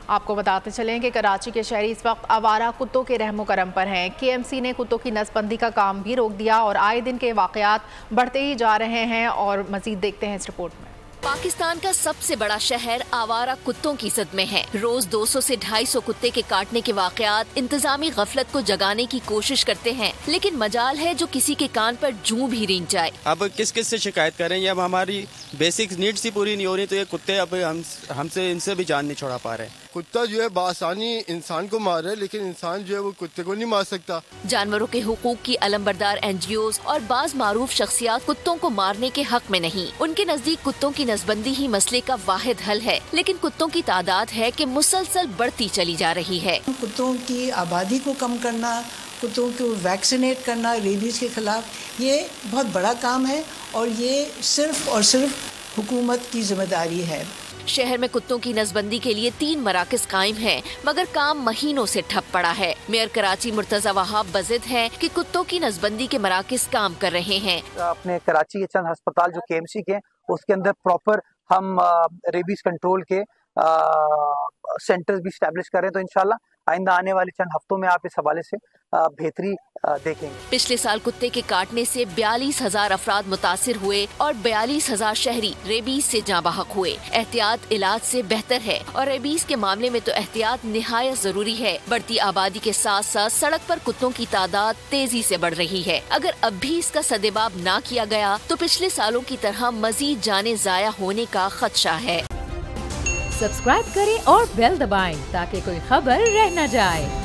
आपको बताते चलें कि कराची के शहरी इस वक्त आवारा कुत्तों के रहमो करम पर हैं। KMC ने कुत्तों की नसबंदी का काम भी रोक दिया और आए दिन के वाकयात बढ़ते ही जा रहे हैं। और मजीद देखते हैं इस रिपोर्ट में। पाकिस्तान का सबसे बड़ा शहर आवारा कुत्तों की जद में है। रोज 200 से 250 कुत्ते के काटने के वाकयात इंतजामी गफलत को जगाने की कोशिश करते हैं, लेकिन मजाल है जो किसी के कान पर जूं भी रेंग जाए। अब किस किस से शिकायत करें, अब हमारी बेसिक नीड्स ही पूरी नहीं हो रही, तो ये कुत्ते अब हमसे इनसे भी जान नहीं छोड़ा पा रहे। कुत्ता जो है बासानी इंसान को मार रहा है, लेकिन इंसान जो है वो कुत्ते को नहीं मार सकता। जानवरों के हुकूक की अलमबरदार NGOs और बाज मारूफ शख्सियात कुत्तों को मारने के हक में नहीं। उनके नजदीक कुत्तों की नसबंदी ही मसले का वाहिद हल है, लेकिन कुत्तों की तादाद है कि मुसलसल बढ़ती चली जा रही है। कुत्तों की आबादी को कम करना, कुत्तों को वैक्सीनेट करना रेबीज के खिलाफ, ये बहुत बड़ा काम है और ये सिर्फ और सिर्फ हुकूमत की जिम्मेदारी है। शहर में कुत्तों की नसबंदी के लिए 3 मराकज कायम हैं, मगर काम महीनों से ठप पड़ा है। मेयर कराची मुर्तजा वहाब बजिद हैं कि कुत्तों की नसबंदी के मराकज काम कर रहे हैं। अपने कराची के चंद अस्पताल जो KMC के, उसके अंदर प्रॉपर हम रेबीज कंट्रोल के सेंटर्स भी स्टैब्लिश करें, तो इंशाल्लाह आइंदा आने वाले चंद हफ्तों में आप इस हवाले से बेहतरी देखेंगे। पिछले साल कुत्ते के काटने से 42,000 अफराद मुतासिर हुए और 42,000 शहरी रेबीज से जाँ बहक हुए। एहतियात इलाज से बेहतर है और रेबीज के मामले में तो एहतियात निहायत जरूरी है। बढ़ती आबादी के साथ साथ सड़क पर कुत्तों की तादाद तेजी से बढ़ रही है। अगर अब भी इसका सदेबाब ना किया गया तो पिछले सालों की तरह मजीद जाने जाया होने का खदशा है। सब्सक्राइब करें और बेल दबाएं ताकि कोई खबर रह न जाए।